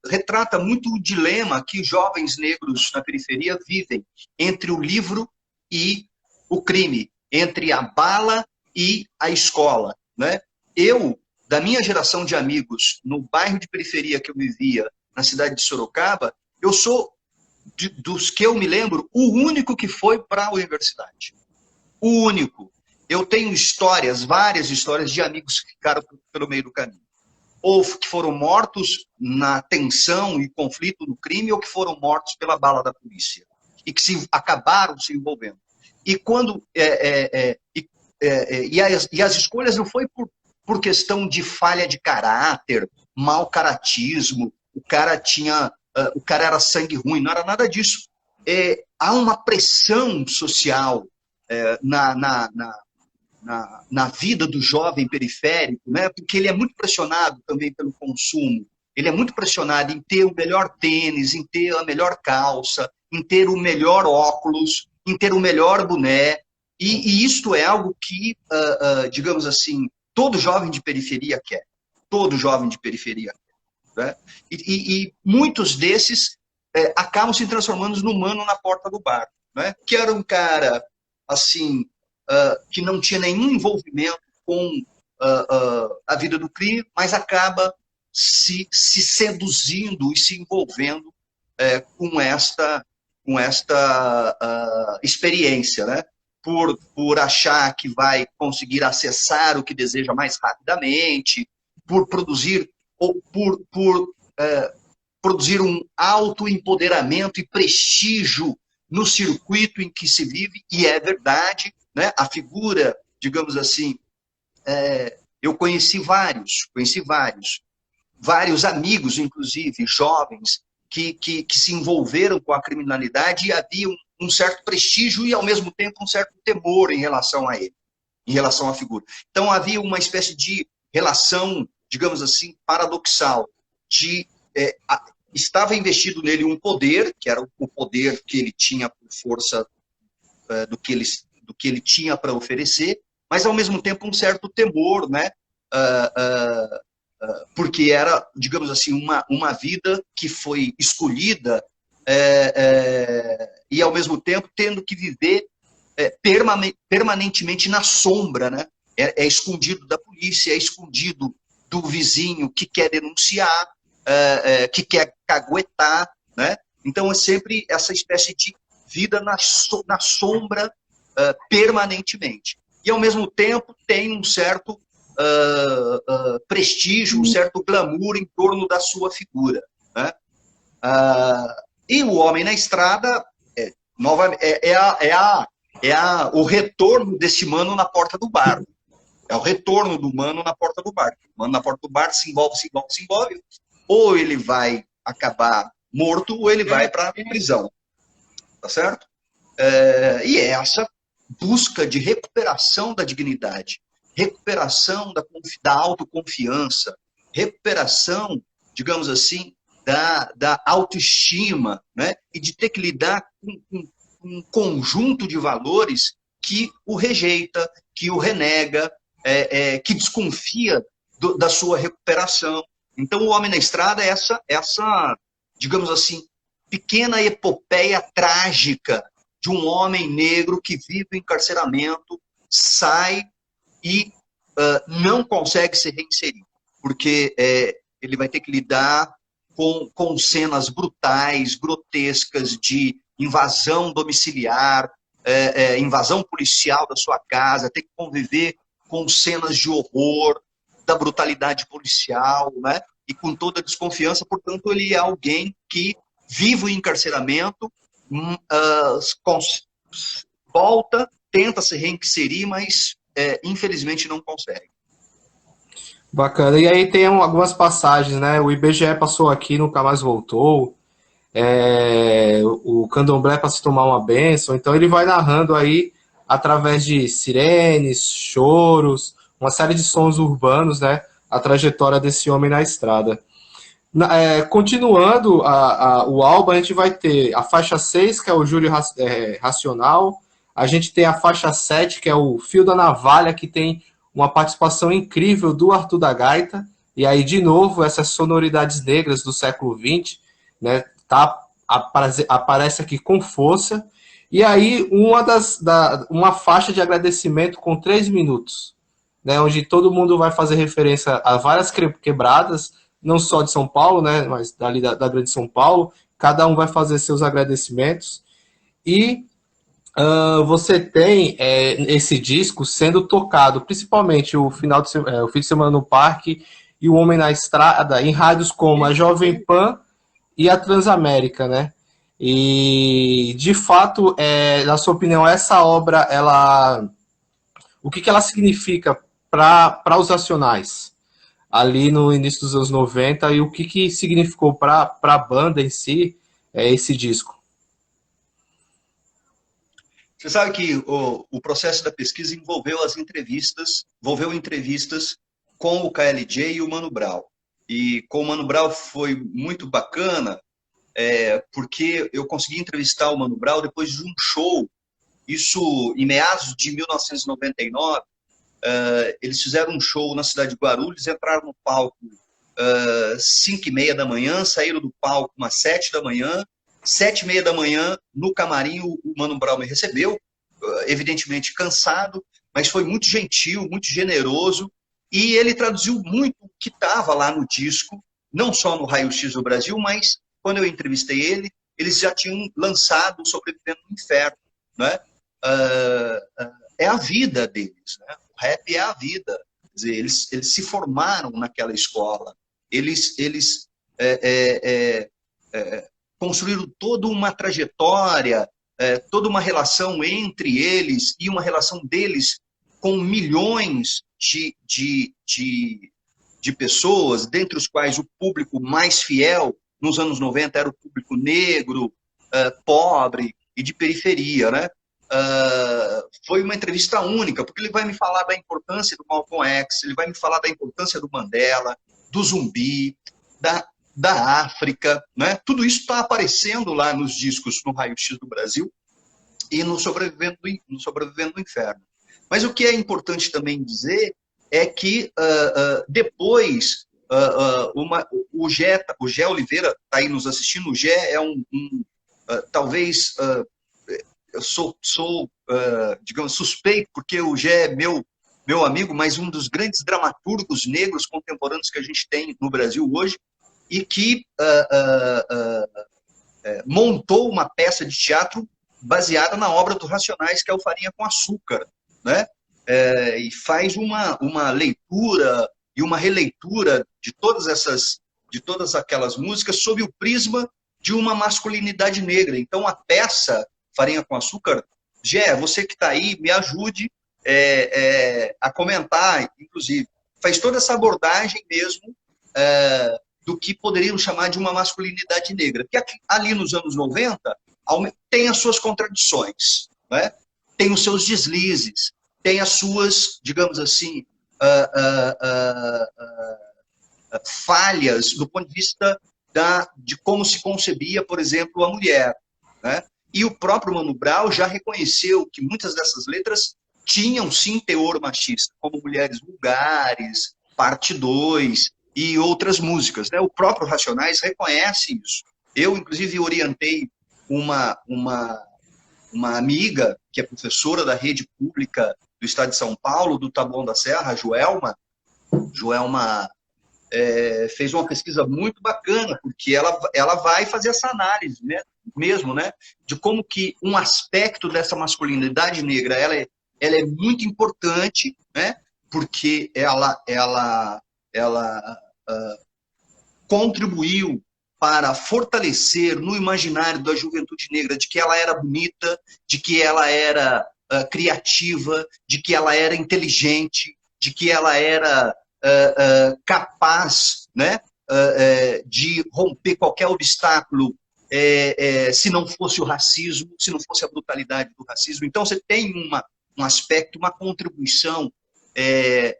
retrata muito o dilema que jovens negros na periferia vivem entre o livro e o crime, entre a bala e a escola, né? Eu, da minha geração de amigos, no bairro de periferia que eu vivia, na cidade de Sorocaba, eu sou, dos que eu me lembro, o único que foi para a universidade. O único. Eu tenho histórias, várias histórias de amigos que ficaram pelo meio do caminho. Ou que foram mortos na tensão e conflito do crime, ou que foram mortos pela bala da polícia. E que acabaram se envolvendo. E quando as escolhas não foi por questão de falha de caráter, mau caratismo, o cara era sangue ruim, não era nada disso. Há uma pressão social na vida do jovem periférico, né? Porque ele é muito pressionado também pelo consumo, ele é muito pressionado em ter o melhor tênis, em ter a melhor calça, em ter o melhor óculos, em ter o melhor boné, e isto é algo que, digamos assim, todo jovem de periferia quer, todo jovem de periferia quer, né? E muitos desses acabam se transformando no Mano na Porta do Bar, né? Que era um cara, assim, que não tinha nenhum envolvimento com a vida do crime, mas acaba se seduzindo e se envolvendo com esta experiência, né? Por achar que vai conseguir acessar o que deseja mais rapidamente, por produzir produzir um autoempoderamento e prestígio no circuito em que se vive, e é verdade, né? A figura, digamos assim, eu conheci vários amigos, inclusive jovens, que se envolveram com a criminalidade e havia um certo prestígio e, ao mesmo tempo, um certo temor em relação a ele, em relação à figura. Então, havia uma espécie de relação, digamos assim, paradoxal, de estava investido nele um poder, que era o poder que ele tinha por força do que ele tinha para oferecer, mas ao mesmo tempo um certo temor, né? Porque era, digamos assim, uma vida que foi escolhida e ao mesmo tempo tendo que viver permanentemente na sombra, né? É escondido da polícia, é escondido do vizinho que quer denunciar, que quer caguetar, né? Então é sempre essa espécie de vida na sombra permanentemente. E ao mesmo tempo tem um certo prestígio, um certo glamour em torno da sua figura, né? E o Homem na Estrada o retorno desse mano na porta do bar. É o retorno do mano na porta do bar. O mano na porta do bar se envolve. Ou ele vai acabar morto, ou ele vai para a prisão. Tá certo? E é essa busca de recuperação da dignidade, recuperação da autoconfiança, recuperação, digamos assim, da autoestima, né? E de ter que lidar com um conjunto de valores que o rejeita, que o renega, que desconfia da sua recuperação. Então, o Homem na Estrada é essa, digamos assim, pequena epopeia trágica de um homem negro que vive o encarceramento, sai e não consegue se reinserir, porque ele vai ter que lidar com cenas brutais, grotescas de invasão domiciliar, invasão policial da sua casa, ter que conviver com cenas de horror, da brutalidade policial, né? E com toda a desconfiança. Portanto, ele é alguém que vive o encarceramento, volta, tenta se reinserir, mas infelizmente não consegue. Bacana. E aí tem algumas passagens, né? O IBGE passou aqui, nunca mais voltou. O Candomblé para se tomar uma bênção. Então ele vai narrando aí através de sirenes, choros, uma série de sons urbanos, né? A trajetória desse homem na estrada. Continuando o álbum, a gente vai ter a faixa 6, que é o Júlio Racional. A gente tem a faixa 7, que é o Fio da Navalha, que tem uma participação incrível do Arthur da Gaita. E aí, de novo, essas sonoridades negras do século XX, né, aparece aqui com força. E aí, uma faixa de agradecimento com 3 minutos, né, onde todo mundo vai fazer referência a várias quebradas, não só de São Paulo, né, mas dali da Grande São Paulo. Cada um vai fazer seus agradecimentos. E você tem esse disco sendo tocado, principalmente o fim de semana no Parque e o Homem na Estrada, em rádios como a Jovem Pan e a Transamérica, né? E, de fato, na sua opinião, essa obra, o que ela significa para os Racionais, ali no início dos anos 90, e o que significou para a banda em si esse disco? Você sabe que o processo da pesquisa envolveu entrevistas com o KLJ e o Mano Brown. E com o Mano Brown foi muito bacana, porque eu consegui entrevistar o Mano Brown depois de um show, isso em meados de 1999, eles fizeram um show na cidade de Guarulhos, entraram no palco 5h30 da manhã, saíram do palco umas 7 da manhã, 7h30 da manhã, no camarim, o Mano Brown me recebeu, evidentemente cansado, mas foi muito gentil, muito generoso, e ele traduziu muito o que estava lá no disco, não só no Raio X do Brasil, mas quando eu entrevistei ele, eles já tinham lançado Sobrevivendo no Inferno, né? É a vida deles, né? O rap é a vida. Quer dizer, eles se formaram naquela escola, eles construíram toda uma trajetória, toda uma relação entre eles e uma relação deles com milhões de pessoas, dentre os quais o público mais fiel nos anos 90 era o público negro, pobre e de periferia, né? Foi uma entrevista única, porque ele vai me falar da importância do Malcolm X, ele vai me falar da importância do Mandela, do Zumbi, da África, né? Tudo isso está aparecendo lá nos discos no Raio-X do Brasil e no Sobrevivendo do Inferno. Mas o que é importante também dizer é que depois o Gé Oliveira está aí nos assistindo. O Gé é talvez eu sou digamos, suspeito, porque o Gé é meu amigo, mas um dos grandes dramaturgos negros contemporâneos que a gente tem no Brasil hoje, e que montou uma peça de teatro baseada na obra do Racionais, que é o Farinha com Açúcar, né? E faz uma leitura e uma releitura de todas aquelas músicas sob o prisma de uma masculinidade negra. Então, a peça Farinha com Açúcar, Gé, você que está aí, me ajude a comentar, inclusive. Faz toda essa abordagem mesmo do que poderíamos chamar de uma masculinidade negra. Porque ali nos anos 90 tem as suas contradições, né? Tem os seus deslizes, tem as suas, digamos assim, falhas do ponto de vista de como se concebia, por exemplo, a mulher, né? E o próprio Mano Brown já reconheceu que muitas dessas letras tinham, sim, teor machista, como Mulheres Vulgares, Parte 2 e outras músicas, né? O próprio Racionais reconhece isso. Eu, inclusive, orientei uma amiga, que é professora da rede pública do estado de São Paulo, do Taboão da Serra, a Joelma. Joelma fez uma pesquisa muito bacana, porque ela vai fazer essa análise, né, mesmo, né, de como que um aspecto dessa masculinidade negra ela é muito importante, né, porque ela contribuiu para fortalecer no imaginário da juventude negra de que ela era bonita, de que ela era criativa, de que ela era inteligente, de que ela era capaz, né, de romper qualquer obstáculo se não fosse o racismo, se não fosse a brutalidade do racismo. Então, você tem um aspecto, uma contribuição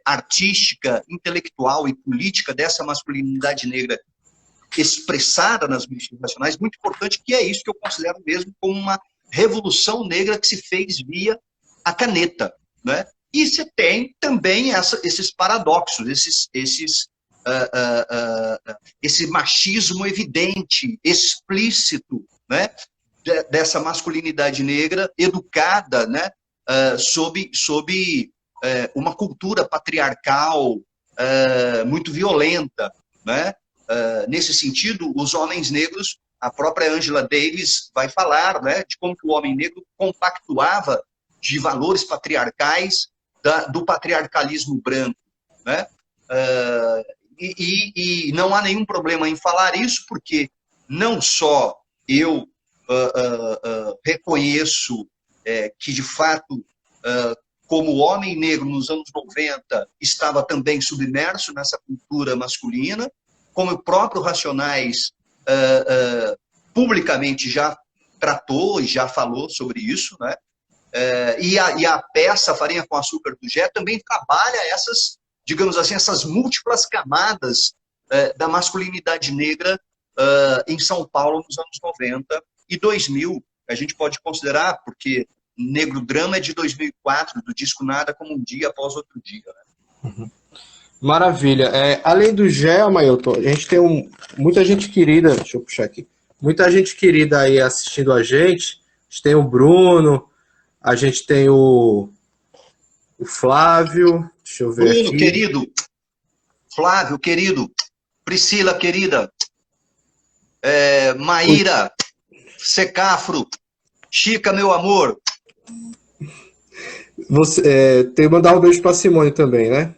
artística, intelectual e política dessa masculinidade negra expressada nas mídias nacionais, muito importante, que é isso que eu considero mesmo como uma revolução negra que se fez via a caneta, né? E você tem também esses paradoxos, esse machismo evidente, explícito, né? Dessa masculinidade negra educada, né? Sob uma cultura patriarcal muito violenta, né? Nesse sentido, os homens negros, a própria Angela Davis vai falar, né, de como que o homem negro compactuava de valores patriarcais do patriarcalismo branco, né? E não há nenhum problema em falar isso, porque não só eu reconheço que, de fato, como homem negro nos anos 90, estava também submerso nessa cultura masculina, como o próprio Racionais publicamente já tratou e já falou sobre isso, né? E a peça Farinha com Açúcar do Gé também trabalha essas, digamos assim, essas múltiplas camadas da masculinidade negra em São Paulo nos anos 90 e 2000. A gente pode considerar, porque Negro Drama é de 2004, do disco Nada Como Um Dia Após Outro Dia, né? Uhum. Maravilha. Além do Gé, Amailton, a gente tem muita gente querida, deixa eu puxar aqui, muita gente querida aí assistindo a gente. A gente tem o Bruno, a gente tem o Flávio, deixa eu ver Bruno, aqui. querido, Flávio, querido, Priscila, querida, Maíra, Secafro, Chica, meu amor. Tem que mandar um beijo para Simone também, né?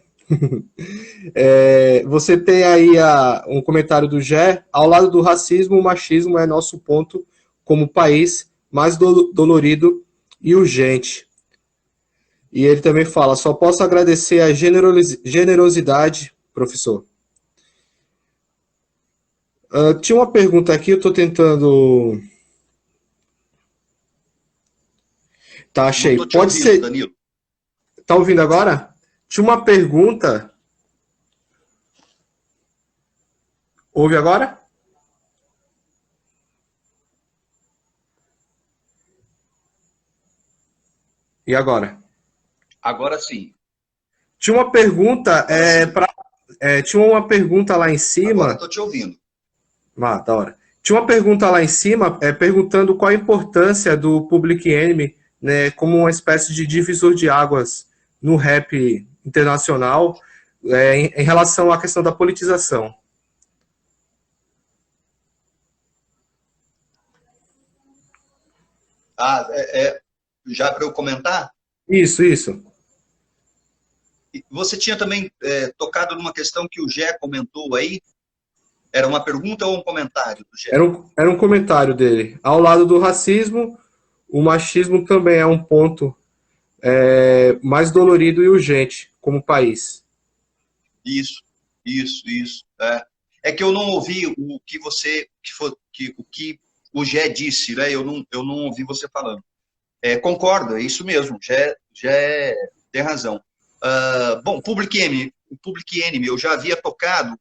Você tem aí um comentário do Gé. Ao lado do racismo, o machismo é nosso ponto como país mais dolorido e urgente. E ele também fala, só posso agradecer a generosidade, professor. Tinha uma pergunta aqui, eu estou tentando... Tá, achei. Não tô te ouvindo, ser... Danilo. Tá ouvindo agora? Tinha uma pergunta. Ouve agora? E agora? Agora sim. Tinha uma pergunta, tinha uma pergunta lá em Agora cima. estou te ouvindo. Ah, da hora. Tinha uma pergunta lá em cima, perguntando qual a importância do Public Enemy, né, como uma espécie de divisor de águas no rap internacional, em relação à questão da politização. Ah, já para eu comentar? Isso. Você tinha também tocado numa questão que o Gé comentou aí. Era uma pergunta ou um comentário do Gé? Era um comentário dele. Ao lado do racismo, o machismo também é um ponto mais dolorido e urgente como país. Isso. É que eu não ouvi o que você, o que o Gé disse, né? Eu não ouvi você falando. Concordo, é isso mesmo. Gé tem razão. Bom, o Public Enemy, eu já havia tocado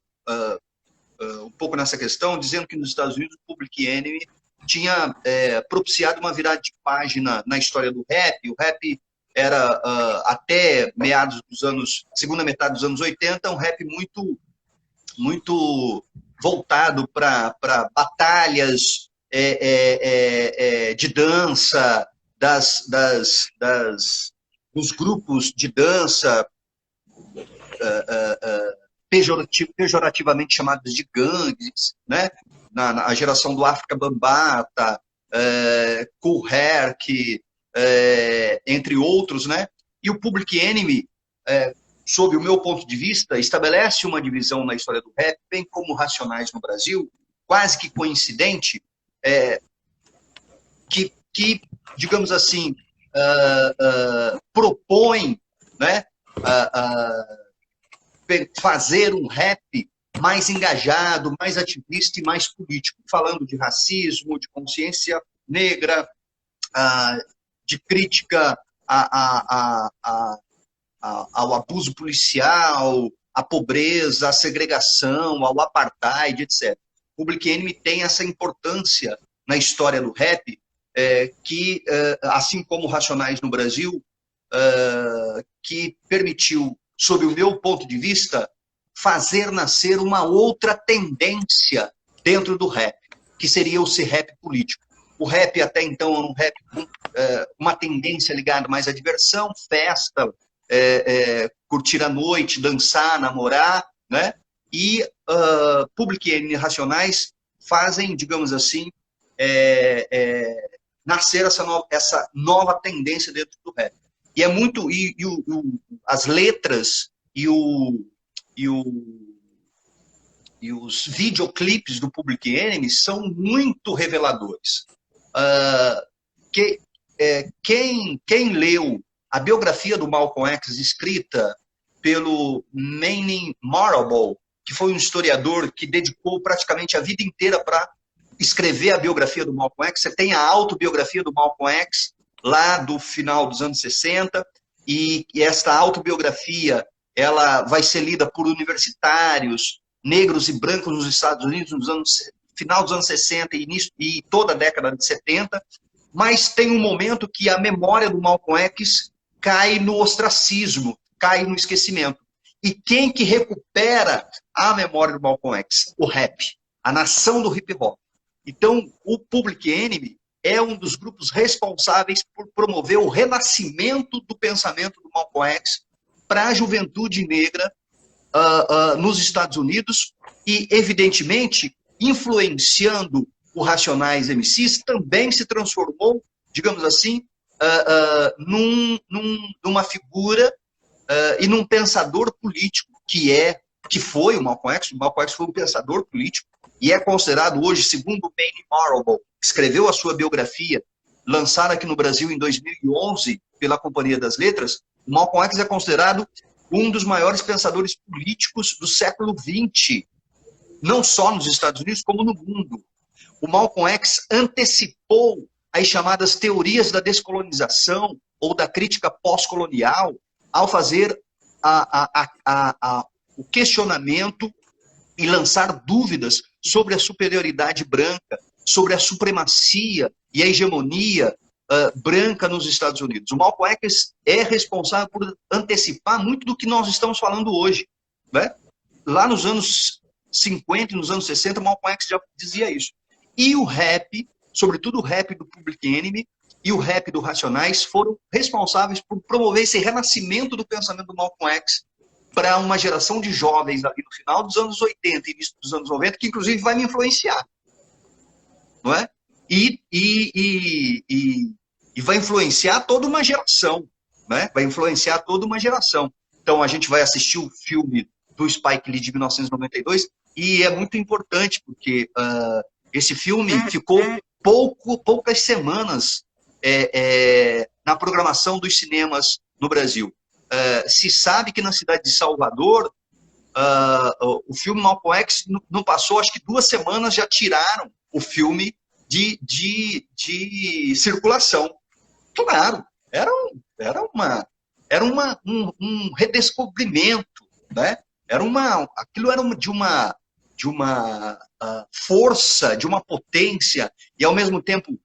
um pouco nessa questão, dizendo que nos Estados Unidos o Public Enemy tinha propiciado uma virada de página na história do rap. O rap era, até meados dos anos, segunda metade dos anos 80, um rap muito voltado para batalhas de dança, dos grupos de dança pejorativamente chamados de gangues, né? A geração do África Bambata, Kool Herc, entre outros, né? E o Public Enemy, sob o meu ponto de vista, estabelece uma divisão na história do rap, bem como Racionais no Brasil, quase que coincidente, que digamos assim, propõe, né, fazer um rap mais engajado, mais ativista e mais político, falando de racismo, de consciência negra, de crítica ao abuso policial, à pobreza, à segregação, ao apartheid, etc. O Public Enemy tem essa importância na história do rap, que, assim como Racionais no Brasil, que permitiu, sob o meu ponto de vista, fazer nascer uma outra tendência dentro do rap, que seria o ser rap político. O rap até então era um rap com uma tendência ligada mais à diversão, festa, curtir a noite, dançar, namorar, né? E Public Enemy e Racionais fazem, digamos assim, nascer essa nova tendência dentro do rap. E é muito. As letras e os videoclipes do Public Enemy são muito reveladores. Quem leu a biografia do Malcolm X escrita pelo Manning Marable, que foi um historiador que dedicou praticamente a vida inteira para escrever a biografia do Malcolm X, você tem a autobiografia do Malcolm X, lá do final dos anos 60, e esta autobiografia ela vai ser lida por universitários negros e brancos nos Estados Unidos final dos anos 60 e toda a década de 70, mas tem um momento que a memória do Malcolm X cai no ostracismo, cai no esquecimento. E quem que recupera a memória do Malcolm X? O rap, a nação do hip hop. Então, o Public Enemy é um dos grupos responsáveis por promover o renascimento do pensamento do Malcolm X para a juventude negra nos Estados Unidos e, evidentemente, influenciando o Racionais MCs, também se transformou, digamos assim, numa figura e num pensador político que foi o Malcolm X. O Malcolm X foi um pensador político e é considerado hoje, segundo o Manning Marable, que escreveu a sua biografia, lançada aqui no Brasil em 2011 pela Companhia das Letras, o Malcolm X é considerado um dos maiores pensadores políticos do século XX, não só nos Estados Unidos, como no mundo. O Malcolm X antecipou as chamadas teorias da descolonização ou da crítica pós-colonial ao fazer o questionamento e lançar dúvidas sobre a superioridade branca, sobre a supremacia e a hegemonia branca nos Estados Unidos. O Malcolm X é responsável por antecipar muito do que nós estamos falando hoje, né? Lá nos anos 50 e nos anos 60, o Malcolm X já dizia isso. E o rap, sobretudo o rap do Public Enemy e o rap do Racionais, foram responsáveis por promover esse renascimento do pensamento do Malcolm X para uma geração de jovens ali no final dos anos 80 e início dos anos 90, que inclusive vai me influenciar, não é? E vai influenciar toda uma geração, né? Vai influenciar toda uma geração. Então, a gente vai assistir o filme do Spike Lee de 1992 e é muito importante, porque esse filme ficou poucas semanas na programação dos cinemas no Brasil. Se sabe que na cidade de Salvador, o filme Malcolm X não passou, acho que 2 semanas já tiraram o filme de circulação. Claro, era um redescobrimento, né? Aquilo era de uma força, de uma potência, e ao mesmo tempo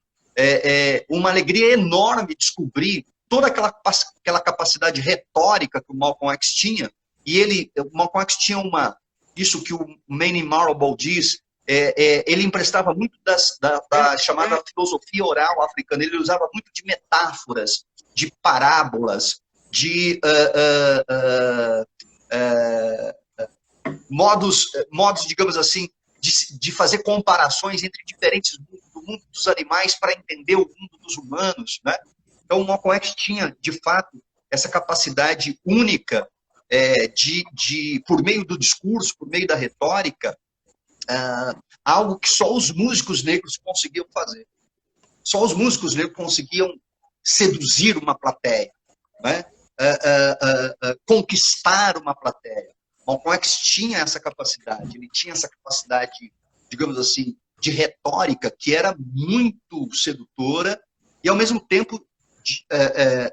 uma alegria enorme descobrir toda aquela capacidade retórica que o Malcolm X tinha. E o Malcolm X tinha isso que o Manning Marable diz, ele emprestava muito da chamada filosofia oral africana. Ele usava muito de metáforas, de parábolas, de modos, digamos assim, de fazer comparações entre diferentes mundos, do mundo dos animais para entender o mundo dos humanos, né? Então, o Malcolm X tinha, de fato, essa capacidade única por meio do discurso, por meio da retórica, algo que só os músicos negros conseguiam fazer. Só os músicos negros conseguiam seduzir uma plateia, né? Conquistar uma plateia. Malcolm X tinha essa capacidade, ele tinha essa capacidade, digamos assim, de retórica que era muito sedutora e, ao mesmo tempo,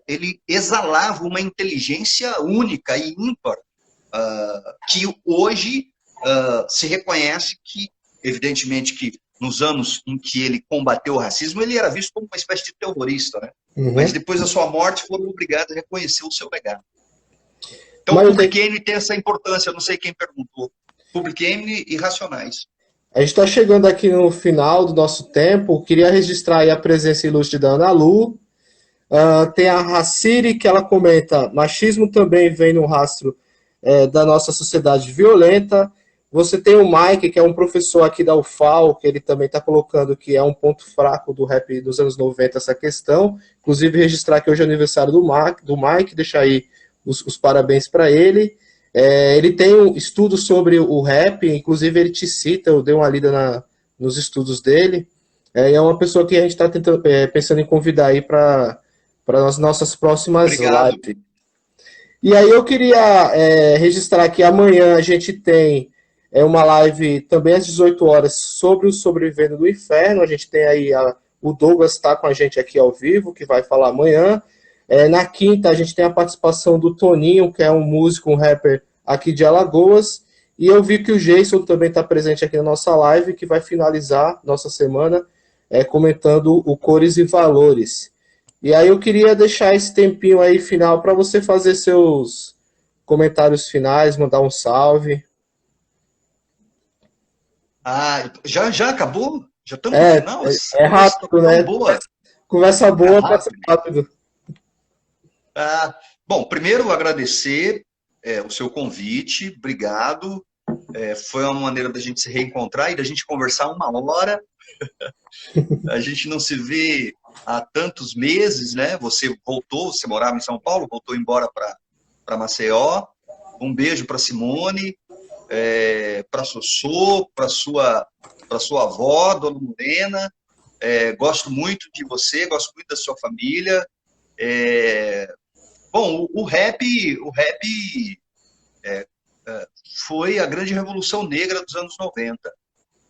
ele exalava uma inteligência única e ímpar, que hoje se reconhece que, evidentemente, que nos anos em que ele combateu o racismo, ele era visto como uma espécie de terrorista, né? Uhum. Mas depois da sua morte foram obrigados a reconhecer o seu legado. Então, o Public Enemy tem essa importância, eu não sei quem perguntou. Public Enemy e Racionais. A gente está chegando aqui no final do nosso tempo, queria registrar aí a presença ilustre da Ana Lu. Tem a Raciri, que ela comenta: machismo também vem no rastro da nossa sociedade violenta. Você tem o Mike, que é um professor aqui da UFAL, que ele também está colocando que é um ponto fraco do rap dos anos 90 essa questão. Inclusive, registrar que hoje é aniversário do Mike, deixar aí os parabéns para ele. Ele tem um estudo sobre o rap, inclusive ele te cita, eu dei uma lida nos estudos dele. É uma pessoa que a gente está pensando em convidar aí para as nossas próximas lives. E aí eu queria registrar que amanhã a gente tem uma live também às 18 horas sobre o Sobrevivendo do Inferno. A gente tem aí o Douglas está com a gente aqui ao vivo, que vai falar amanhã. Na quinta a gente tem a participação do Toninho, que é um músico, um rapper aqui de Alagoas. E eu vi que o Jason também está presente aqui na nossa live, que vai finalizar nossa semana comentando o Cores e Valores. E aí eu queria deixar esse tempinho aí final para você fazer seus comentários finais, mandar um salve. Já acabou? Já estamos no final? É rápido, né? Boa. Conversa boa, passa rápido. Bom, primeiro agradecer o seu convite, obrigado. Foi uma maneira da gente se reencontrar e da gente conversar 1 hora. A gente não se vê há tantos meses, né? Você voltou, você morava em São Paulo, voltou embora para Maceió. Um beijo para Simone, para Sossô, para sua avó, Dona Morena. Gosto muito de você, gosto muito da sua família. Bom, o rap foi a grande revolução negra dos anos 90.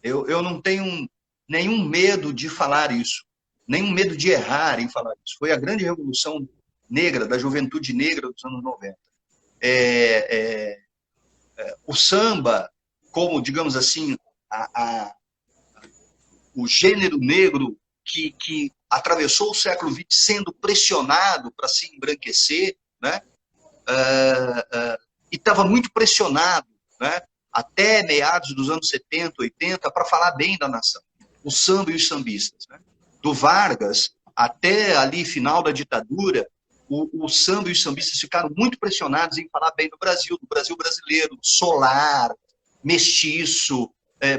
Eu não tenho nenhum medo de falar isso, nenhum medo de errar em falar isso. Foi a grande revolução negra, da juventude negra dos anos 90. O samba, como, digamos assim, o gênero negro que atravessou o século XX sendo pressionado para se embranquecer, né? E estava muito pressionado, né? Até meados dos anos 70, 80, para falar bem da nação. O samba e os sambistas, né? Do Vargas até ali, final da ditadura, o samba e os sambistas ficaram muito pressionados em falar bem do Brasil brasileiro, solar, mestiço,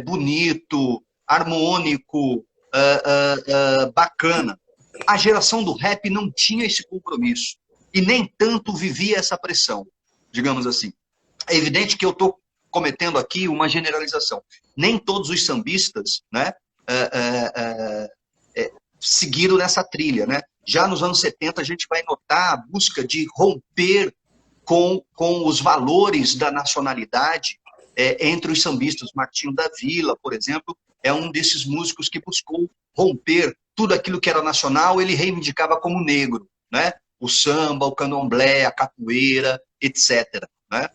bonito, harmônico, bacana. A geração do rap não tinha esse compromisso e nem tanto vivia essa pressão, digamos assim. É evidente que eu estou cometendo aqui uma generalização. Nem todos os sambistas, né, seguiram nessa trilha, né? Já nos anos 70 a gente vai notar a busca de romper com os valores da nacionalidade entre os sambistas. Martinho da Vila, por exemplo, é um desses músicos que buscou romper tudo aquilo que era nacional, ele reivindicava como negro, né? O samba, o candomblé, a capoeira, etc. Né?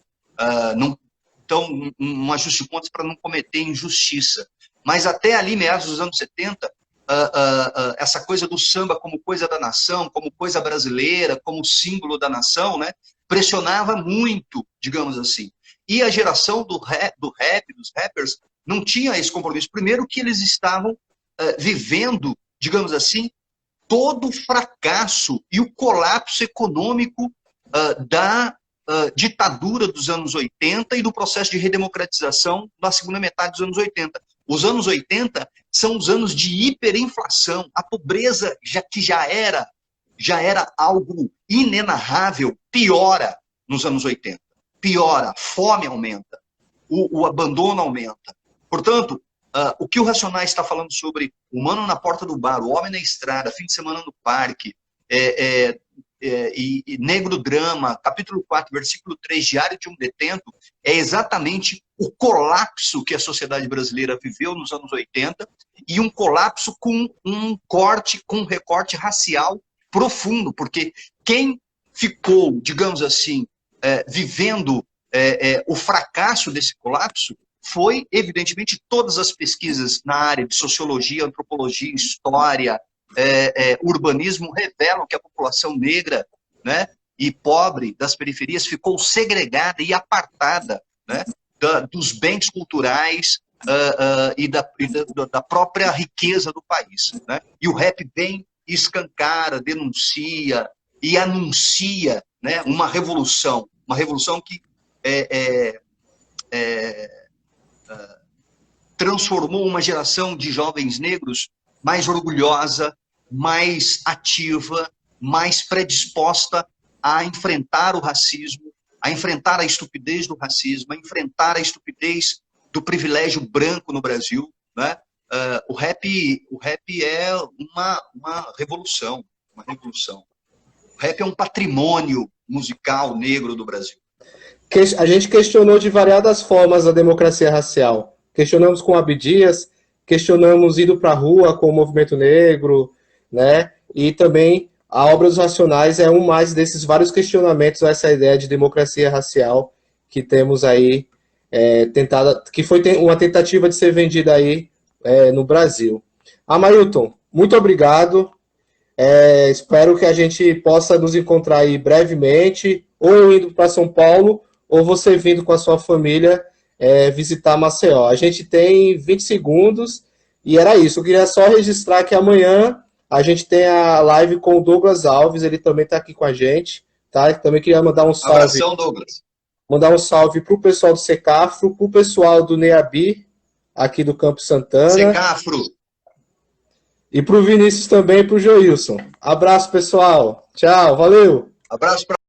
Então, um ajuste de contas para não cometer injustiça. Mas até ali, meados dos anos 70, essa coisa do samba como coisa da nação, como coisa brasileira, como símbolo da nação, né, pressionava muito, digamos assim. E a geração do rap, dos rappers, não tinha esse compromisso. Primeiro que eles estavam vivendo, digamos assim, todo o fracasso e o colapso econômico da ditadura dos anos 80 e do processo de redemocratização da segunda metade dos anos 80. Os anos 80 são os anos de hiperinflação. A pobreza, que já era algo inenarrável, piora nos anos 80. Piora, a fome aumenta, o abandono aumenta. Portanto, o que o Racionais está falando sobre o humano na porta do bar, o homem na estrada, fim de semana no parque, e Negro Drama, capítulo 4, versículo 3, Diário de um Detento, é exatamente o colapso que a sociedade brasileira viveu nos anos 80 e um colapso com um recorte racial profundo, porque quem ficou, digamos assim, vivendo o fracasso desse colapso foi, evidentemente, todas as pesquisas na área de sociologia, antropologia, história, urbanismo revelam que a população negra, né, e pobre das periferias ficou segregada e apartada, né, dos bens culturais e da própria riqueza do país. Né? E o rap bem escancara, denuncia e anuncia, né, uma revolução que transformou uma geração de jovens negros mais orgulhosa, mais ativa, mais predisposta a enfrentar o racismo, a enfrentar a estupidez do racismo, a enfrentar a estupidez do privilégio branco no Brasil. Né? O rap é uma revolução, uma revolução. O rap é um patrimônio musical negro do Brasil. A gente questionou de variadas formas a democracia racial. Questionamos com Abdias, questionamos indo para a rua com o movimento negro, né? E também a obra dos Racionais é um mais desses vários questionamentos a essa ideia de democracia racial que temos aí, que foi uma tentativa de ser vendida aí no Brasil. Amailton, muito obrigado. Espero que a gente possa nos encontrar aí brevemente, ou eu indo para São Paulo, ou você vindo com a sua família visitar Maceió. A gente tem 20 segundos e era isso. Eu queria só registrar que amanhã a gente tem a live com o Douglas Alves, ele também está aqui com a gente, tá? Eu também queria mandar um salve. Abração, Douglas. Mandar um salve para o pessoal do Secafro, para o pessoal do NEABI, aqui do Campo Santana. Secafro. E para o Vinícius também e para o Joilson. Abraço, pessoal. Tchau, valeu. Abraço para